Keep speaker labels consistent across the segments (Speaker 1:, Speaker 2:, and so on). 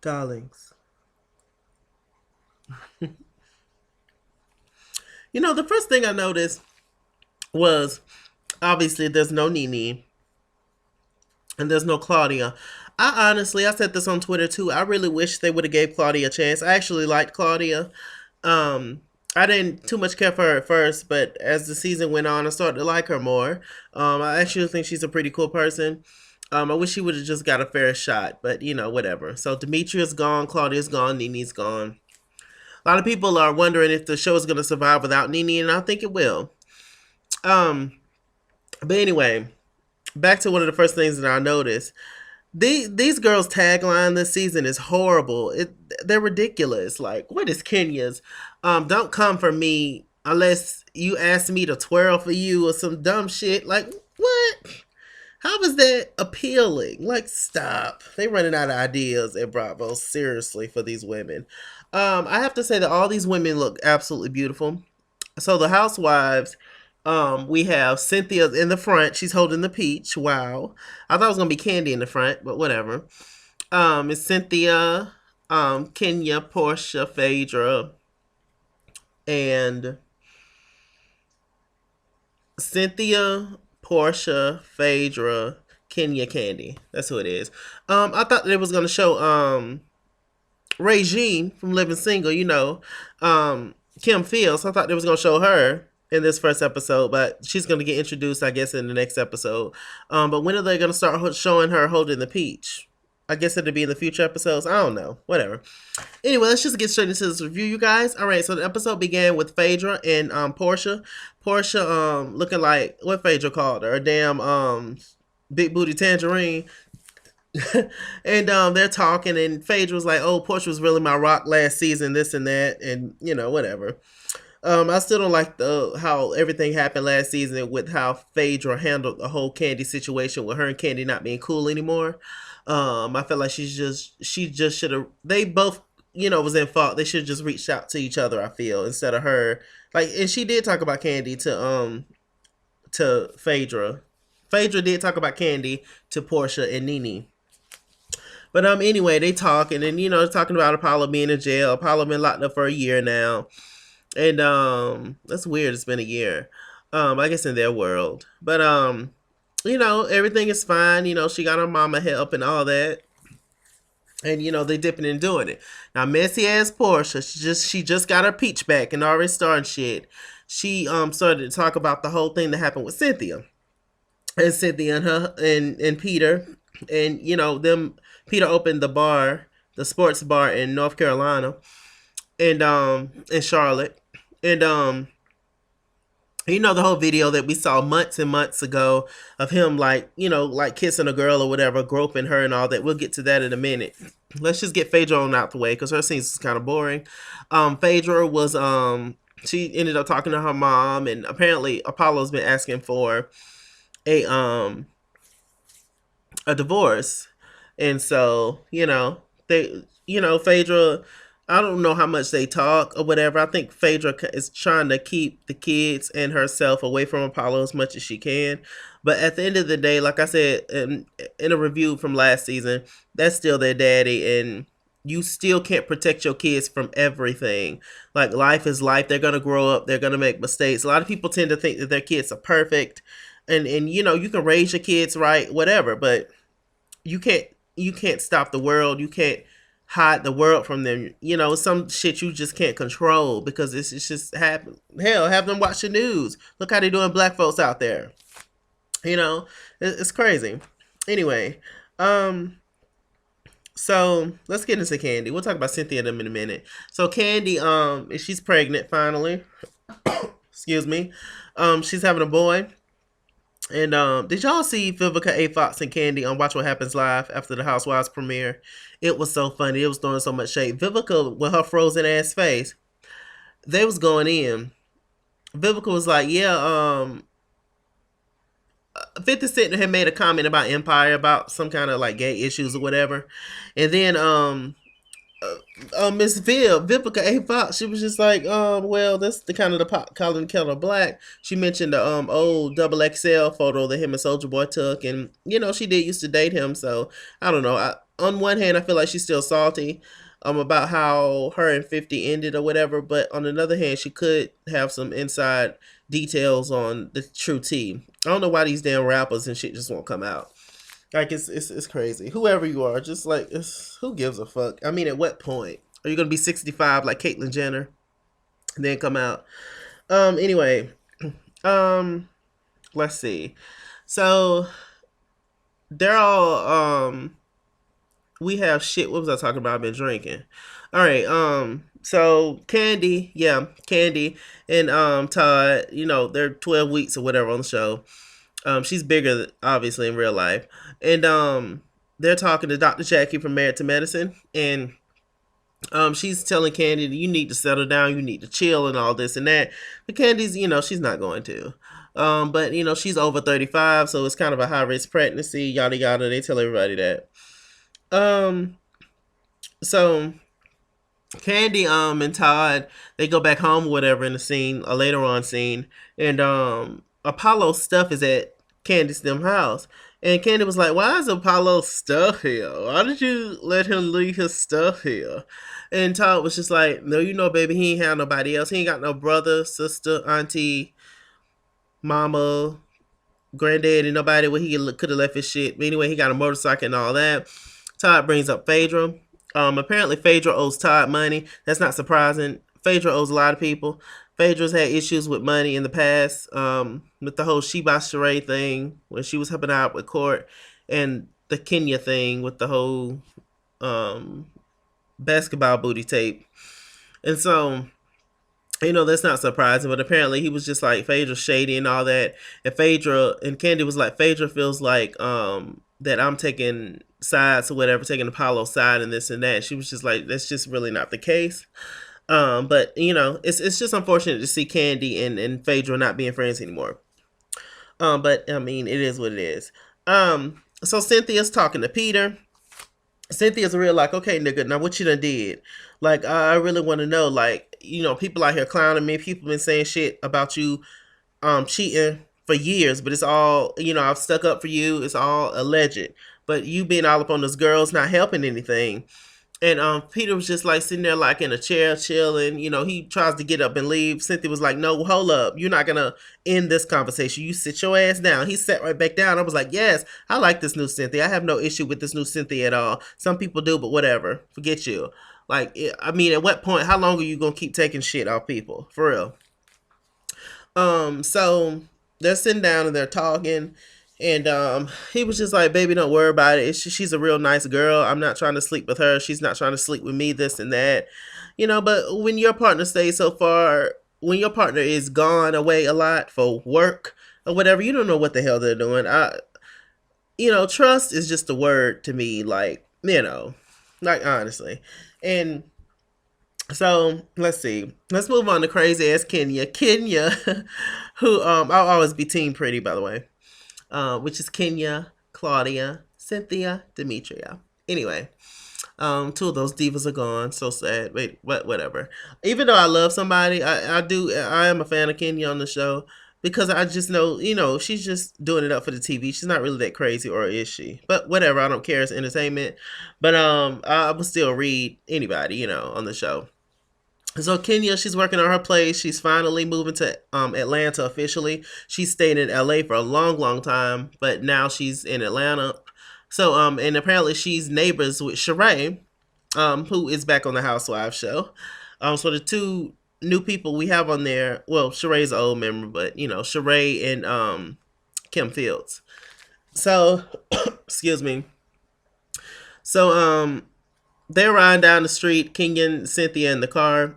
Speaker 1: Darlings. You know, the first thing I noticed was obviously there's no Nene and there's no Claudia. I said this on Twitter too. I really wish they would have gave Claudia a chance. I actually liked Claudia. Um, I didn't too much care for her at first, but as the season went on, I started to like her more. I actually think she's a pretty cool person. I wish she would have just got a fair shot, but you know, whatever. So Demetria's gone, Claudia's gone, Nene's gone. A lot of people are wondering if the show is going to survive without Nene, and I think it will. Um, but anyway, back to one of the first things that I noticed. These girls' tagline this season is horrible. They're ridiculous. Like, what is Kenya's? Don't come for me unless you ask me to twirl for you or some dumb shit. Like, what? How is that appealing? Like, stop. They running out of ideas at Bravo, seriously, for these women. I have to say that all these women look absolutely beautiful. So the housewives, we have Cynthia in the front. She's holding the peach. Wow. I thought it was gonna be Candy in the front, but whatever. It's Cynthia, Kenya, Portia, Phaedra, and Cynthia, Portia, Phaedra, Kenya, Candy. That's who it is. I thought it was gonna show Regine from Living Single, Kim Fields. I thought they was gonna show her in this first episode, but she's gonna get introduced, I guess, in the next episode. But when are they gonna start showing her holding the peach? I guess it'll be in the future episodes. I don't know. Whatever. Anyway, let's just get straight into this review, you guys. All right, so the episode began with Phaedra and Portia. Portia looking like what Phaedra called her, a damn big booty tangerine. And they're talking, and Phaedra was like, "Oh, Portia was really my rock last season, this and that," and whatever. I still don't like the how everything happened last season with how Phaedra handled the whole Candy situation with her and Candy not being cool anymore. I feel like she just should have. They both, was in fault. They should have just reached out to each other. I feel instead of her like, and she did talk about Candy to Phaedra. Phaedra did talk about Candy to Portia and Nene. But anyway, they talk, and then they're talking about Apollo being in jail. Apollo been locked up for a year now, and that's weird. It's been a year, I guess in their world. But everything is fine. She got her mama help and all that, and they dipping and doing it. Now messy ass Portia, she just got her peach back and already started shit. She started to talk about the whole thing that happened with Cynthia, and her and Peter, and them. Peter opened the sports bar in North Carolina, and in Charlotte, and the whole video that we saw months and months ago of him like kissing a girl or whatever, groping her and all that. We'll get to that in a minute. Let's just get Phaedra on out the way because her scenes is kind of boring. Phaedra was she ended up talking to her mom, and apparently Apollo's been asking for a divorce. And so, Phaedra, I don't know how much they talk or whatever. I think Phaedra is trying to keep the kids and herself away from Apollo as much as she can. But at the end of the day, like I said in a review from last season, that's still their daddy, and you still can't protect your kids from everything. Like, life is life. They're going to grow up. They're going to make mistakes. A lot of people tend to think that their kids are perfect. And you can raise your kids right, whatever, but you can't stop the world. You can't hide the world from them. Some shit you just can't control because it's just happen. Hell, have them watch the news. Look how they doing black folks out there. It's crazy. Anyway, so let's get into Candy. We'll talk about Cynthia and them in a minute. So Candy, she's pregnant finally. Excuse me. She's having a boy. And did y'all see Vivica A. Fox and Candy on Watch What Happens Live after the Housewives premiere? It was so funny. It was throwing so much shade. Vivica, with her frozen ass face, they was going in. Vivica was like, yeah, 50 Cent had made a comment about Empire, about some kind of like gay issues or whatever. And then Miss Vivica A. Fox, she was just like, well, that's the kind of the pot calling the kettle black. She mentioned the old double XL photo that him and Soldier Boy took, and she did used to date him, so I don't know. on one hand, I feel like she's still salty about how her and 50 ended or whatever, but on another hand, she could have some inside details on the true tea. I don't know why these damn rappers and shit just won't come out. Like it's crazy. Whoever you are, just like who gives a fuck? I mean, at what point are you gonna be 65 like Caitlyn Jenner and then come out? Anyway, um, let's see. So they're all we have shit. What was I talking about? I've been drinking. All right. So Candy, yeah, Candy and Todd. You know, they're 12 weeks or whatever on the show. She's bigger, obviously, in real life, and they're talking to Dr. Jackie from Married to Medicine, and she's telling Candy that you need to settle down, you need to chill, and all this and that. But Candy's, she's not going to. But she's over 35, so it's kind of a high risk pregnancy. Yada yada. They tell everybody that. Um, so Candy and Todd, they go back home or whatever in the scene, a later on scene, and Apollo's stuff is at Candy's them house. And Candy was like, "Why is Apollo's stuff here? Why did you let him leave his stuff here?" And Todd was just like, "No, baby, he ain't have nobody else. He ain't got no brother, sister, auntie, mama, granddad, and nobody where he could have left his shit. But anyway, he got a motorcycle and all that." Todd brings up Phaedra. Apparently, Phaedra owes Todd money. That's not surprising. Phaedra owes a lot of people. Phaedra's had issues with money in the past, with the whole Sheba Sheree thing when she was helping out with court, and the Kenya thing with the whole um, basketball booty tape. And so, that's not surprising, but apparently he was just like Phaedra shady and all that. And Phaedra and Candy was like, Phaedra feels like that I'm taking sides or whatever, taking Apollo's side and this and that. She was just like, that's just really not the case. But it's just unfortunate to see Candy and Phaedra not being friends anymore. But I mean, it is what it is. So Cynthia's talking to Peter. Cynthia's real like, okay, nigga, now what you done did? Like, I really want to know, like, people out here clowning me. People been saying shit about you, cheating for years, but it's all, I've stuck up for you. It's all alleged, but you being all up on those girls not helping anything. And Peter was just like sitting there like in a chair chilling. He tries to get up and leave. Cynthia was like, no, hold up. You're not going to end this conversation. You sit your ass down. He sat right back down. I was like, yes, I like this new Cynthia. I have no issue with this new Cynthia at all. Some people do, but whatever. Forget you. Like, I mean, at what point, how long are you going to keep taking shit off people? For real. So they're sitting down and they're talking. And he was just like, baby, don't worry about it. She's a real nice girl. I'm not trying to sleep with her. She's not trying to sleep with me, this and that. But when your partner stays so far, when your partner is gone away a lot for work or whatever, you don't know what the hell they're doing. Trust is just a word to me, like, like honestly. And so let's see. Let's move on to crazy ass Kenya. Kenya, who I'll always be team pretty, by the way. Which is Kenya, Claudia, Cynthia, Demetria. Anyway, two of those divas are gone. So sad. Wait, whatever. Even though I love somebody, I am a fan of Kenya on the show because I just know, she's just doing it up for the TV. She's not really that crazy, or is she? But whatever, I don't care. It's entertainment. But I would still read anybody, on the show. So Kenya, she's working on her place. She's finally moving to Atlanta officially. She stayed in LA for a long, long time, but now she's in Atlanta. So and apparently she's neighbors with Sheree, who is back on the Housewives show. So the two new people we have on there, well, Sheree's an old member, but Sheree and Kim Fields. So excuse me. So they're riding down the street, Kenya and Cynthia in the car.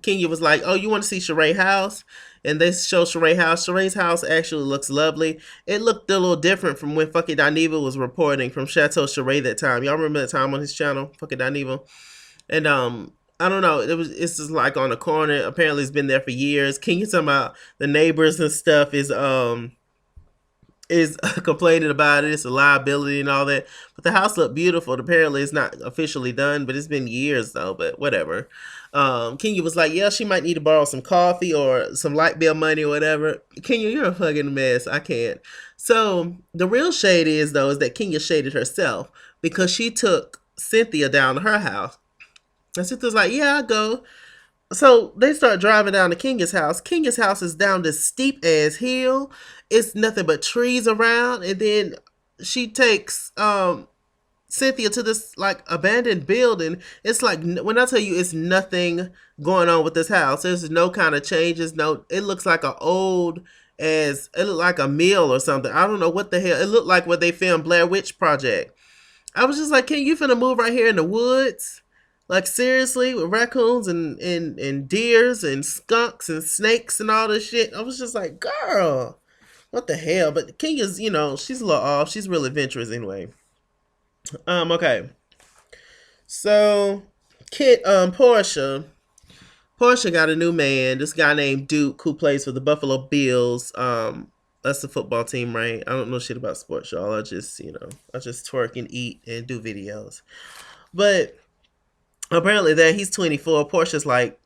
Speaker 1: Kenya was like, "Oh, you want to see Sheree's house?" And they show Sheree's house. Sheree's house actually looks lovely. It looked a little different from when fucking Dineva was reporting from Chateau Sheree that time. Y'all remember that time on his channel, fucking Dineva? And I don't know. It's just like on the corner. Apparently, it's been there for years. Kenya talking about the neighbors and stuff is complaining about it. It's a liability and all that. But the house looked beautiful. Apparently, it's not officially done, but it's been years though. But whatever. Kenya was like, yeah, she might need to borrow some coffee or some light bill money or whatever. Kenya, you're a fucking mess. I can't. So the real shade is that Kenya shaded herself because she took Cynthia down to her house. And Cynthia's like, yeah, I'll go. So they start driving down to Kenya's house. Kenya's house is down this steep ass hill. It's nothing but trees around. And then she takes Cynthia to this like abandoned building. It's like when I tell you it's nothing going on with this house. There's no kind of changes. No, it looks like a old as it looked like a mill or something. I don't know what the hell. It looked like where they filmed Blair Witch Project. I was just like, can you finna move right here in the woods? Like seriously, with raccoons and deers and skunks and snakes and all this shit. I was just like, girl, what the hell? But Kenya's, she's a little off. She's real adventurous anyway. Okay. So Portia got a new man, this guy named Duke who plays for the Buffalo Bills. That's the football team, right? I don't know shit about sports, y'all. I just twerk and eat and do videos. But apparently that he's 24. Portia's like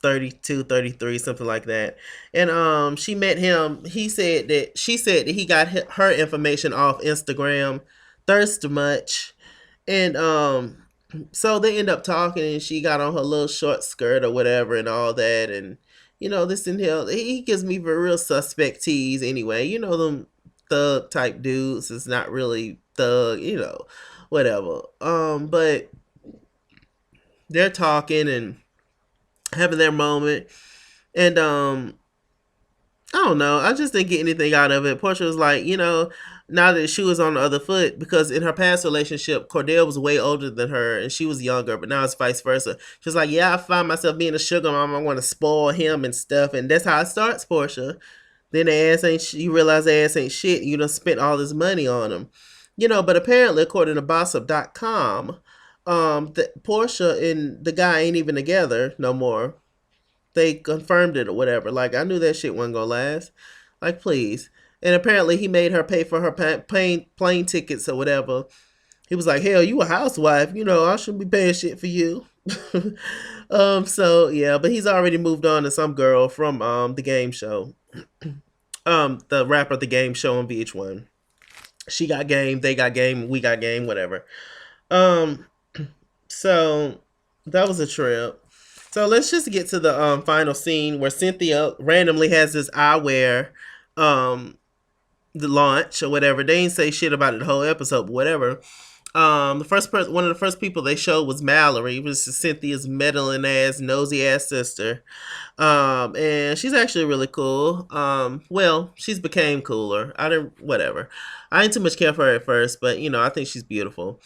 Speaker 1: 32, 33, something like that. And she met him. She said that he got her information off Instagram. Thirst much. And so they end up talking, and she got on her little short skirt or whatever and all that. And this and hell, he gives me real suspect tease anyway. Them thug type dudes is not really thug, whatever. But they're talking and having their moment. And I don't know. I just didn't get anything out of it. Portia was like, now that she was on the other foot, because in her past relationship, Cordell was way older than her and she was younger, but now it's vice versa. She's like, yeah, I find myself being a sugar mom. I want to spoil him and stuff. And that's how it starts, Portia. Then the ass ain't, you realize the ass ain't shit. You done spent all this money on him. But apparently, according to Bossip.com, Portia and the guy ain't even together no more. They confirmed it or whatever. Like, I knew that shit wasn't gonna last. Like, please. And apparently he made her pay for her plane tickets or whatever. He was like, hell, you a housewife. I shouldn't be paying shit for you. So, yeah. But he's already moved on to some girl from the game show. The rapper, the game show on VH1. She got game, they got game, we got game, whatever. So that was a trip. So let's just get to the final scene where Cynthia randomly has this eyewear the launch or whatever. They didn't say shit about it the whole episode, but whatever. One of the first people they showed was Mallory, which is Cynthia's meddling ass, nosy ass sister. And she's actually really cool. Well, she's became cooler. Whatever. I didn't too much care for her at first, but I think she's beautiful.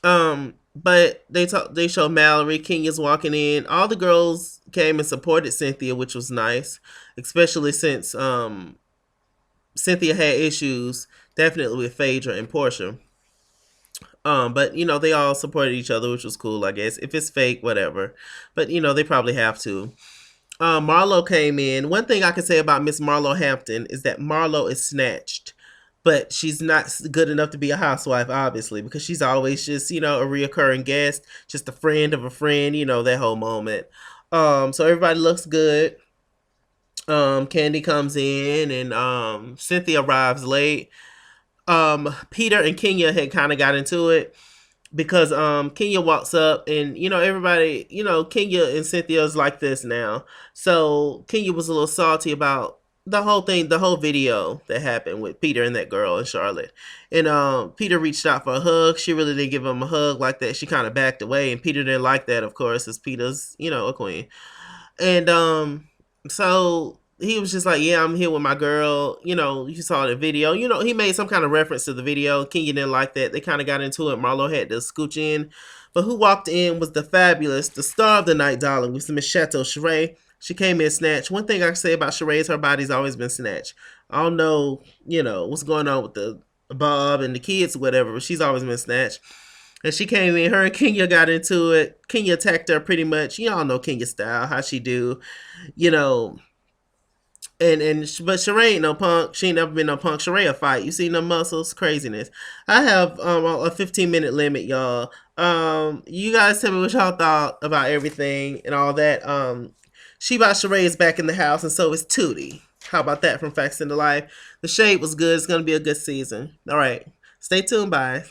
Speaker 1: But they show Mallory, Kenya's walking in. All the girls came and supported Cynthia, which was nice, especially since Cynthia had issues definitely with Phaedra and Portia. But they all supported each other, which was cool, I guess. If it's fake, whatever. But they probably have to. Marlo came in. One thing I can say about Miss Marlo Hampton is that Marlo is snatched. But she's not good enough to be a housewife, obviously, because she's always just, a reoccurring guest, just a friend of a friend, that whole moment. So everybody looks good. Candy comes in and Cynthia arrives late. Peter and Kenya had kind of got into it because Kenya walks up and everybody, Kenya and Cynthia's like this now. So Kenya was a little salty about the whole thing, the whole video that happened with Peter and that girl in Charlotte. And Peter reached out for a hug. She really didn't give him a hug like that. She kind of backed away, and Peter didn't like that, of course, as Peter's, a queen. And so he was just like, yeah, I'm here with my girl. You saw the video. He made some kind of reference to the video. Kenya didn't like that. They kind of got into it. Marlo had to scooch in. But who walked in was the star of the night, darling, with Miss Chateau Sheree. She came in snatched. One thing I can say about Sheree is her body's always been snatched. I don't know, what's going on with the Bob and the kids or whatever, but she's always been snatched. And she came in, her and Kenya got into it. Kenya attacked her pretty much. Y'all know Kenya style, how she do, but Sheree ain't no punk. She ain't never been no punk. Sheree a fight. You see no muscles? Craziness. I have a 15-minute limit, y'all. You guys tell me what y'all thought about everything and all that. She Bot Sheree is back in the house, and so is Tootie. How about that from Facts in the Life? The shade was good. It's going to be a good season. All right. Stay tuned. Bye.